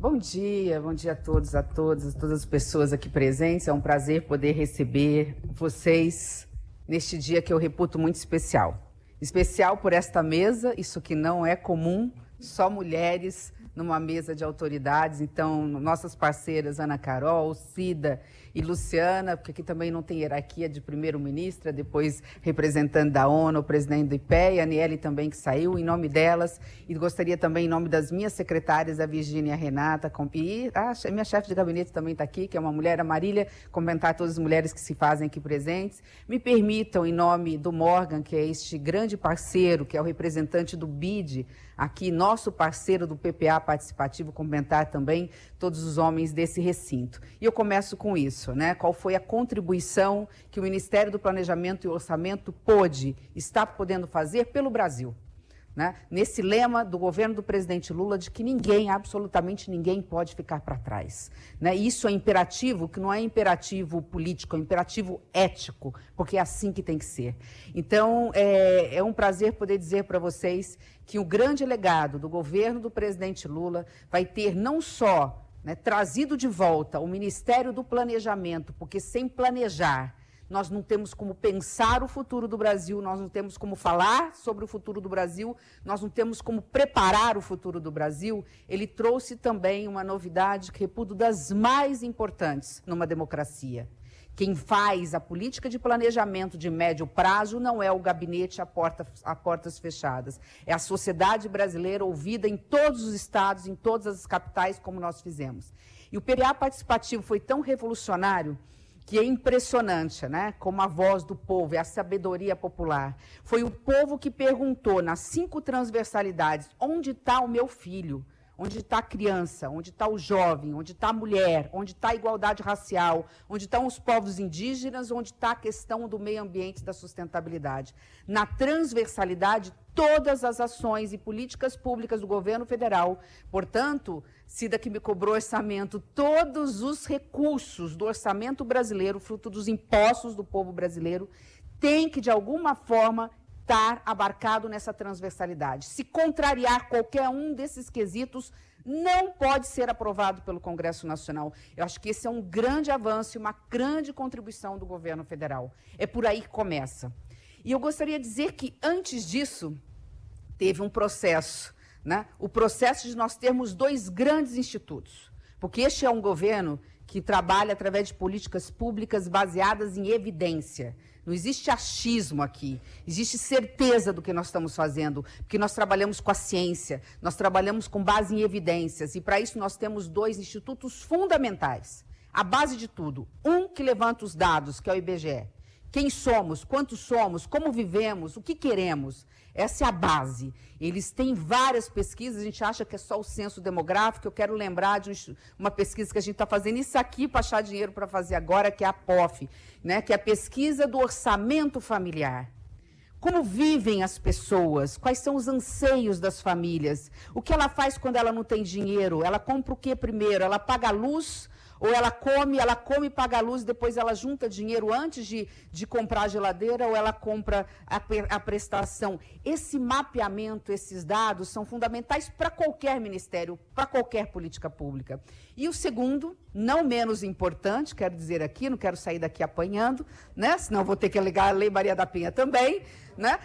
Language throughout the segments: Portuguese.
Bom dia a todos, a todas as pessoas aqui presentes. É um prazer poder receber vocês neste dia que eu reputo muito especial. Especial por esta mesa, isso que não é comum, só mulheres numa mesa de autoridades. Então, nossas parceiras Ana Carol, Cida e Luciana, porque aqui também não tem hierarquia de primeiro-ministra, depois representante da ONU, o presidente do IPEA, a Aniele também que saiu, em nome delas, e gostaria também em nome das minhas secretárias, a Virgínia e a Renata, e a minha chefe de gabinete também está aqui, que é uma mulher, a Marília, comentar todas as mulheres que se fazem aqui presentes. Me permitam, em nome do Morgan, que é este grande parceiro, que é o representante do BID, aqui, nosso parceiro do PPA Participativo, comentar também todos os homens desse recinto. E eu começo com isso, né? Qual foi a contribuição que o Ministério do Planejamento e Orçamento está podendo fazer pelo Brasil, né? Nesse lema do governo do presidente Lula de que ninguém, absolutamente ninguém, pode ficar para trás, né? Isso é imperativo, que não é imperativo político, é imperativo ético, porque é assim que tem que ser. Então, é um prazer poder dizer para vocês que o grande legado do governo do presidente Lula vai ter não só, né, trazido de volta o Ministério do Planejamento, porque sem planejar nós não temos como pensar o futuro do Brasil, nós não temos como falar sobre o futuro do Brasil, nós não temos como preparar o futuro do Brasil. Ele trouxe também uma novidade que reputo das mais importantes numa democracia. Quem faz a política de planejamento de médio prazo não é o gabinete a portas fechadas. É a sociedade brasileira ouvida em todos os estados, em todas as capitais, como nós fizemos. E o PPA Participativo foi tão revolucionário que é impressionante, né? Como a voz do povo, é a sabedoria popular. Foi o povo que perguntou nas 5 transversalidades: onde está o meu filho? Onde está a criança? Onde está o jovem? Onde está a mulher? Onde está a igualdade racial? Onde estão os povos indígenas? Onde está a questão do meio ambiente e da sustentabilidade? Na transversalidade, todas as ações e políticas públicas do governo federal, portanto, Cida que me cobrou orçamento, todos os recursos do orçamento brasileiro, fruto dos impostos do povo brasileiro, tem que, de alguma forma, estar abarcado nessa transversalidade. Se contrariar qualquer um desses quesitos, não pode ser aprovado pelo Congresso Nacional. Eu acho que esse é um grande avanço e uma grande contribuição do governo federal. É por aí que começa. E eu gostaria de dizer que, antes disso, teve um processo, né? O processo de nós termos 2 grandes institutos, porque este é um governo que trabalha através de políticas públicas baseadas em evidência. Não existe achismo aqui, existe certeza do que nós estamos fazendo, porque nós trabalhamos com a ciência, nós trabalhamos com base em evidências, e para isso nós temos 2 institutos fundamentais, a base de tudo. Um que levanta os dados, que é o IBGE. Quem somos, quantos somos, como vivemos, o que queremos. Essa é a base. Eles têm várias pesquisas, a gente acha que é só o censo demográfico. Eu quero lembrar de uma pesquisa que a gente está fazendo, isso aqui para achar dinheiro para fazer agora, que é a POF, né? Que é a pesquisa do orçamento familiar. Como vivem as pessoas? Quais são os anseios das famílias? O que ela faz quando ela não tem dinheiro? Ela compra o que primeiro? Ela paga a luz? Ou ela come e paga a luz, depois ela junta dinheiro antes de comprar a geladeira, ou ela compra a prestação. Esse mapeamento, esses dados, são fundamentais para qualquer ministério, para qualquer política pública. E o segundo, não menos importante, quero dizer aqui, não quero sair daqui apanhando, né? Senão vou ter que alegar a Lei Maria da Penha também, né?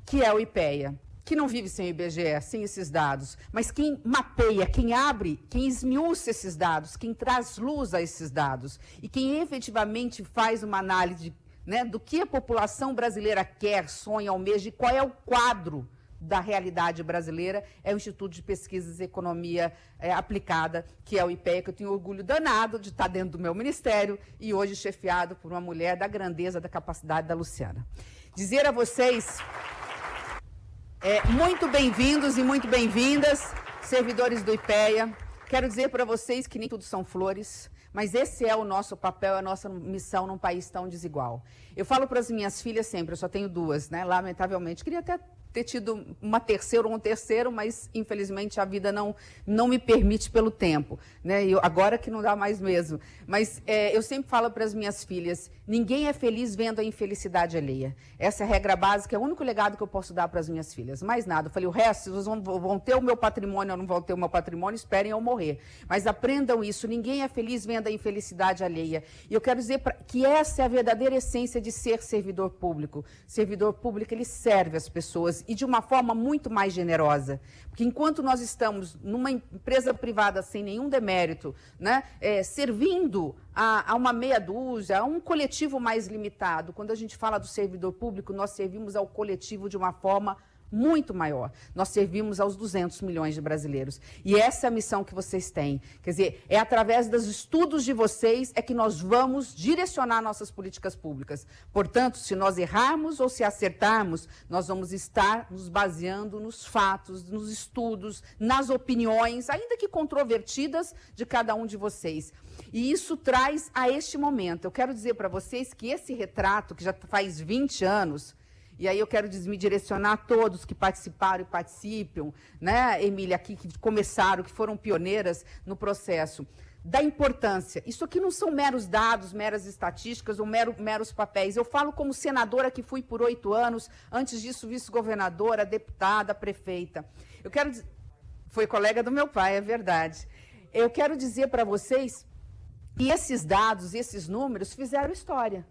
Que é o IPEA, que não vive sem o IBGE, sem esses dados, mas quem mapeia, quem abre, quem esmiuça esses dados, quem traz luz a esses dados e quem efetivamente faz uma análise, né, do que a população brasileira quer, sonha, almeja e qual é o quadro da realidade brasileira, é o Instituto de Pesquisas e Economia Aplicada, que é o IPEA, que eu tenho orgulho danado de estar dentro do meu ministério e hoje chefiado por uma mulher da grandeza, da capacidade da Luciana. Dizer a vocês... muito bem-vindos e muito bem-vindas, servidores do IPEA. Quero dizer para vocês que nem tudo são flores, mas esse é o nosso papel, a nossa missão num país tão desigual. Eu falo para as minhas filhas sempre, eu só tenho 2, né? Lamentavelmente. Queria até ter tido uma terceira ou um terceiro, mas infelizmente a vida não me permite pelo tempo, né? Agora que não dá mais mesmo. Mas eu sempre falo para as minhas filhas, ninguém é feliz vendo a infelicidade alheia. Essa é a regra básica, é o único legado que eu posso dar para as minhas filhas. Mais nada. Eu falei, o resto, vocês vão ter o meu patrimônio ou não vão ter o meu patrimônio, esperem eu morrer. Mas aprendam isso, ninguém é feliz vendo a infelicidade alheia. E eu quero dizer que essa é a verdadeira essência de ser servidor público. Servidor público, ele serve as pessoas e de uma forma muito mais generosa. Porque enquanto nós estamos numa empresa privada sem nenhum demérito, né, servindo a uma meia dúzia, a um coletivo mais limitado, quando a gente fala do servidor público, nós servimos ao coletivo de uma forma muito maior. Nós servimos aos 200 milhões de brasileiros. E essa é a missão que vocês têm. Quer dizer, é através dos estudos de vocês é que nós vamos direcionar nossas políticas públicas. Portanto, se nós errarmos ou se acertarmos, nós vamos estar nos baseando nos fatos, nos estudos, nas opiniões, ainda que controvertidas, de cada um de vocês. E isso traz a este momento. Eu quero dizer para vocês que esse retrato, que já faz 20 anos, e aí eu quero me direcionar a todos que participaram e participam, né, Emília, aqui que começaram, que foram pioneiras no processo, da importância. Isso aqui não são meros dados, meras estatísticas ou meros papéis. Eu falo como senadora que fui por 8 anos, antes disso vice-governadora, deputada, prefeita. Eu quero dizer, foi colega do meu pai, é verdade. Eu quero dizer para vocês que esses dados, esses números fizeram história.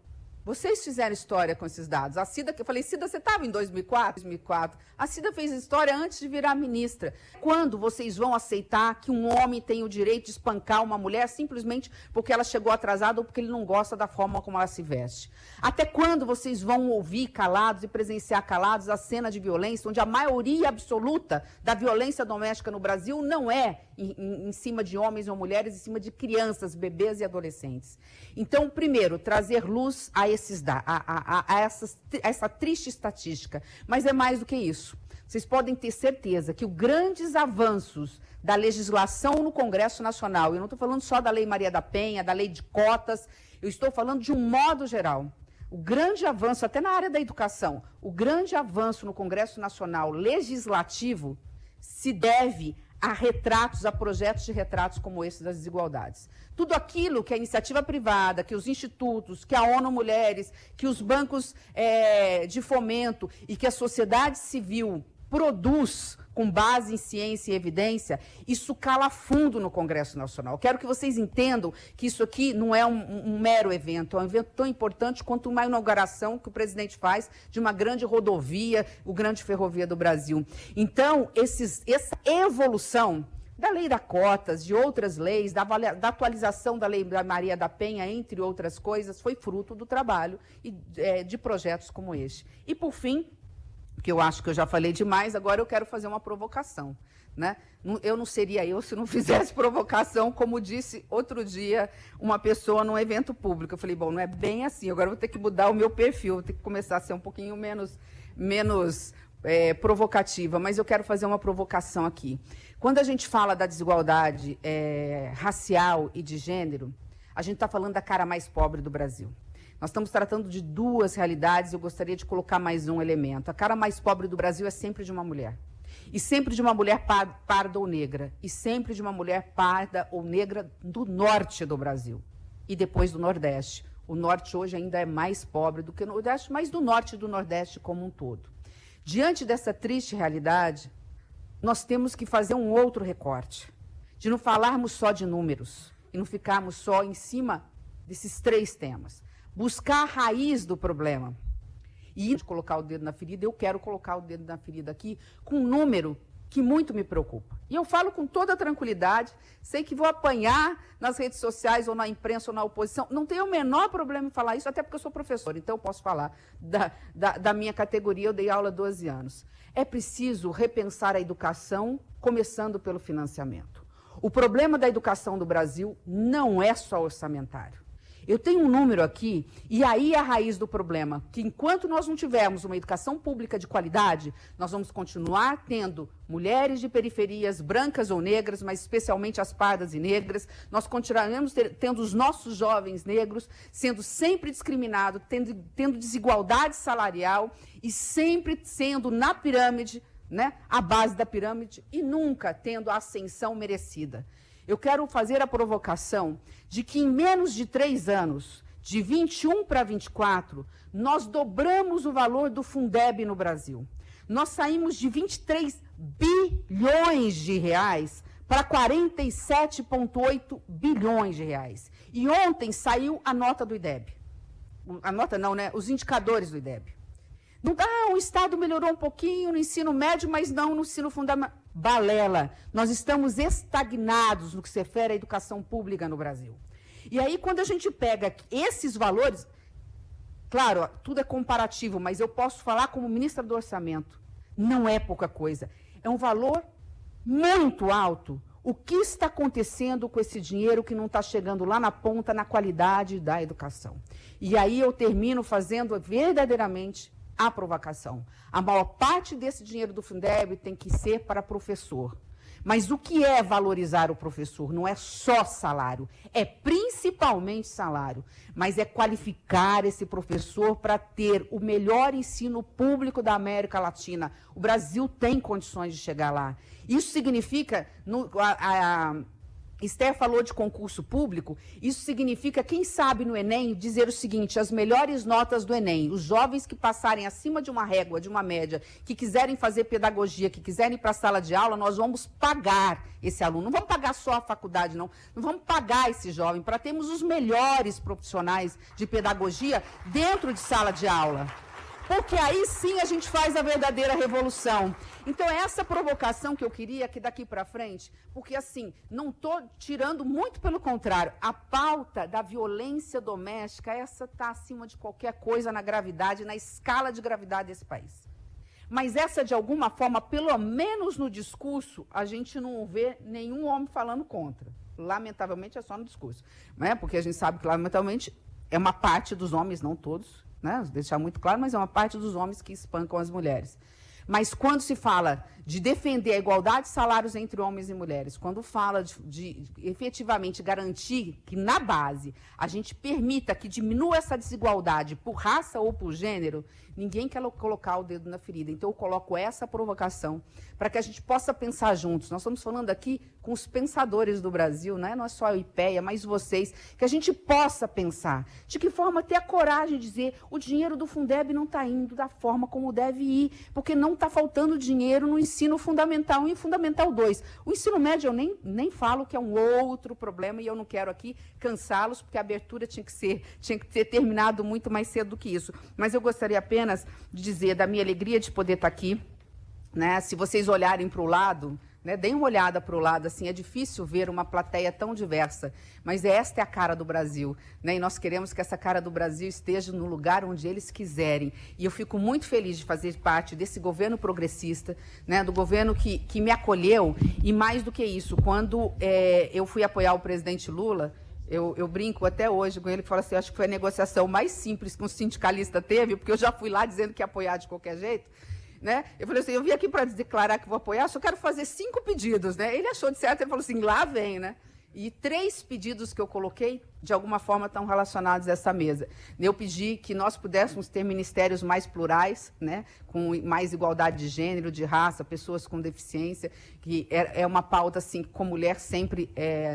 Vocês fizeram história com esses dados. A Cida, que eu falei, Cida, você estava em 2004? 2004. A Cida fez história antes de virar ministra. Quando vocês vão aceitar que um homem tem o direito de espancar uma mulher simplesmente porque ela chegou atrasada ou porque ele não gosta da forma como ela se veste? Até quando vocês vão ouvir calados e presenciar calados a cena de violência, onde a maioria absoluta da violência doméstica no Brasil não é em cima de homens ou mulheres, em cima de crianças, bebês e adolescentes? Então, primeiro, trazer luz a essa triste estatística. Mas é mais do que isso. Vocês podem ter certeza que os grandes avanços da legislação no Congresso Nacional, eu não estou falando só da Lei Maria da Penha, da Lei de Cotas, eu estou falando de um modo geral. O grande avanço, até na área da educação, o grande avanço no Congresso Nacional legislativo se deve a retratos, a projetos de retratos como esse das desigualdades. Tudo aquilo que a iniciativa privada, que os institutos, que a ONU Mulheres, que os bancos de fomento e que a sociedade civil produz com base em ciência e evidência, isso cala fundo no Congresso Nacional. Quero que vocês entendam que isso aqui não é um mero evento, é um evento tão importante quanto uma inauguração que o presidente faz de uma grande rodovia, o grande ferrovia do Brasil. Então, essa evolução da lei da cotas, de outras leis, da atualização da lei da Maria da Penha, entre outras coisas, foi fruto do trabalho e de projetos como este. E, por fim, que eu acho que eu já falei demais, agora eu quero fazer uma provocação, né? Eu não seria eu se não fizesse provocação, como disse outro dia uma pessoa num evento público. Eu falei, bom, não é bem assim, agora eu vou ter que mudar o meu perfil, vou ter que começar a ser um pouquinho menos provocativa, mas eu quero fazer uma provocação aqui. Quando a gente fala da desigualdade racial e de gênero, a gente está falando da cara mais pobre do Brasil. Nós estamos tratando de duas realidades e eu gostaria de colocar mais um elemento. A cara mais pobre do Brasil é sempre de uma mulher. E sempre de uma mulher parda ou negra. E sempre de uma mulher parda ou negra do norte do Brasil. E depois do Nordeste. O Norte hoje ainda é mais pobre do que o Nordeste, mas do Norte e do Nordeste como um todo. Diante dessa triste realidade, nós temos que fazer um outro recorte. De não falarmos só de números. E não ficarmos só em cima desses 3 temas. Buscar a raiz do problema. E de colocar o dedo na ferida, eu quero colocar o dedo na ferida aqui com um número que muito me preocupa. E eu falo com toda tranquilidade, sei que vou apanhar nas redes sociais, ou na imprensa, ou na oposição. Não tenho o menor problema em falar isso, até porque eu sou professora, então eu posso falar da minha categoria, eu dei aula há 12 anos. É preciso repensar a educação, começando pelo financiamento. O problema da educação do Brasil não é só orçamentário. Eu tenho um número aqui, e aí é a raiz do problema, que enquanto nós não tivermos uma educação pública de qualidade, nós vamos continuar tendo mulheres de periferias, brancas ou negras, mas especialmente as pardas e negras, nós continuaremos tendo os nossos jovens negros sendo sempre discriminados, tendo desigualdade salarial e sempre sendo na pirâmide, né, a base da pirâmide, e nunca tendo a ascensão merecida. Eu quero fazer a provocação de que em menos de 3 anos, de 21 para 24, nós dobramos o valor do Fundeb no Brasil. Nós saímos de 23 bilhões de reais para 47,8 bilhões de reais. E ontem saiu a nota do IDEB. A nota não, né? Os indicadores do IDEB. Não, o Estado melhorou um pouquinho no ensino médio, mas não no ensino fundamental. Balela. Nós estamos estagnados no que se refere à educação pública no Brasil. E aí, quando a gente pega esses valores, claro, tudo é comparativo, mas eu posso falar como ministra do Orçamento. Não é pouca coisa. É um valor muito alto. O que está acontecendo com esse dinheiro que não está chegando lá na ponta, na qualidade da educação? E aí eu termino fazendo verdadeiramente a provocação. A maior parte desse dinheiro do Fundeb tem que ser para professor. Mas o que é valorizar o professor? Não é só salário, é principalmente salário, mas é qualificar esse professor para ter o melhor ensino público da América Latina. O Brasil tem condições de chegar lá. Isso significa... Esther falou de concurso público, isso significa, quem sabe no Enem, dizer o seguinte, as melhores notas do Enem, os jovens que passarem acima de uma régua, de uma média, que quiserem fazer pedagogia, que quiserem ir para a sala de aula, nós vamos pagar esse aluno. Não vamos pagar só a faculdade, não. Não vamos pagar esse jovem para termos os melhores profissionais de pedagogia dentro de sala de aula. Porque aí sim a gente faz a verdadeira revolução. Então, essa provocação que eu queria, que daqui para frente, porque assim, não estou tirando, muito pelo contrário, a pauta da violência doméstica, essa está acima de qualquer coisa na gravidade, na escala de gravidade desse país. Mas essa, de alguma forma, pelo menos no discurso, a gente não vê nenhum homem falando contra. Lamentavelmente, é só no discurso. Né? Porque a gente sabe que, lamentavelmente, é uma parte dos homens, não todos, né? Deixar muito claro, mas é uma parte dos homens que espancam as mulheres. Mas quando se fala de defender a igualdade de salários entre homens e mulheres, quando fala de efetivamente garantir que, na base, a gente permita que diminua essa desigualdade por raça ou por gênero, ninguém quer colocar o dedo na ferida. Então, eu coloco essa provocação para que a gente possa pensar juntos. Nós estamos falando aqui com os pensadores do Brasil, né? Não é só a IPEA, mas vocês, que a gente possa pensar. De que forma ter a coragem de dizer o dinheiro do Fundeb não está indo da forma como deve ir, porque não está faltando dinheiro no ensino fundamental e em Fundamental 2. O ensino médio eu nem falo, que é um outro problema, e eu não quero aqui cansá-los, porque a abertura tinha que ter terminado muito mais cedo do que isso. Mas eu gostaria apenas de dizer da minha alegria de poder estar aqui, né? Se vocês olharem para o lado, né, deem uma olhada para o lado, assim, é difícil ver uma plateia tão diversa, mas esta é a cara do Brasil, né, e nós queremos que essa cara do Brasil esteja no lugar onde eles quiserem, e eu fico muito feliz de fazer parte desse governo progressista, né, do governo que me acolheu, e mais do que isso, quando eu fui apoiar o presidente Lula, eu brinco até hoje com ele, que fala assim, acho que foi a negociação mais simples que um sindicalista teve, porque eu já fui lá dizendo que ia apoiar de qualquer jeito, né? Eu falei assim, eu vim aqui para declarar que vou apoiar, só quero fazer 5 pedidos, né? Ele achou de certo, ele falou assim, lá vem, né? E 3 pedidos que eu coloquei, de alguma forma, estão relacionados a essa mesa. Eu pedi que nós pudéssemos ter ministérios mais plurais, né? Com mais igualdade de gênero, de raça, pessoas com deficiência, que é uma pauta assim, que como mulher sempre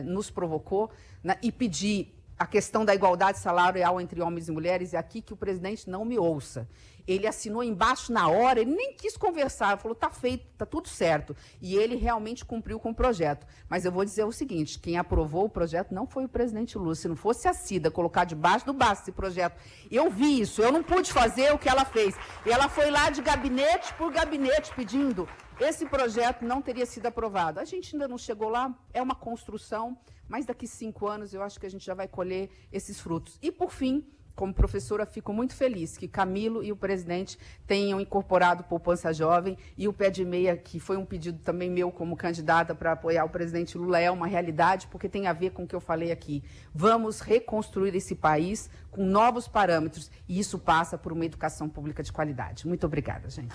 nos provocou, né? E pedi a questão da igualdade salarial entre homens e mulheres, e aqui que o presidente não me ouça. Ele assinou embaixo na hora, ele nem quis conversar, falou, está feito, está tudo certo. E ele realmente cumpriu com o projeto. Mas eu vou dizer o seguinte, quem aprovou o projeto não foi o presidente Lula. Se não fosse a Cida colocar debaixo do braço esse projeto, eu vi isso, eu não pude fazer o que ela fez. E ela foi lá de gabinete por gabinete pedindo. Esse projeto não teria sido aprovado. A gente ainda não chegou lá, é uma construção, mas daqui 5 anos eu acho que a gente já vai colher esses frutos. E, por fim, como professora, fico muito feliz que Camilo e o presidente tenham incorporado poupança jovem e o pé de meia, que foi um pedido também meu como candidata para apoiar o presidente Lula, é uma realidade, porque tem a ver com o que eu falei aqui. Vamos reconstruir esse país com novos parâmetros e isso passa por uma educação pública de qualidade. Muito obrigada, gente.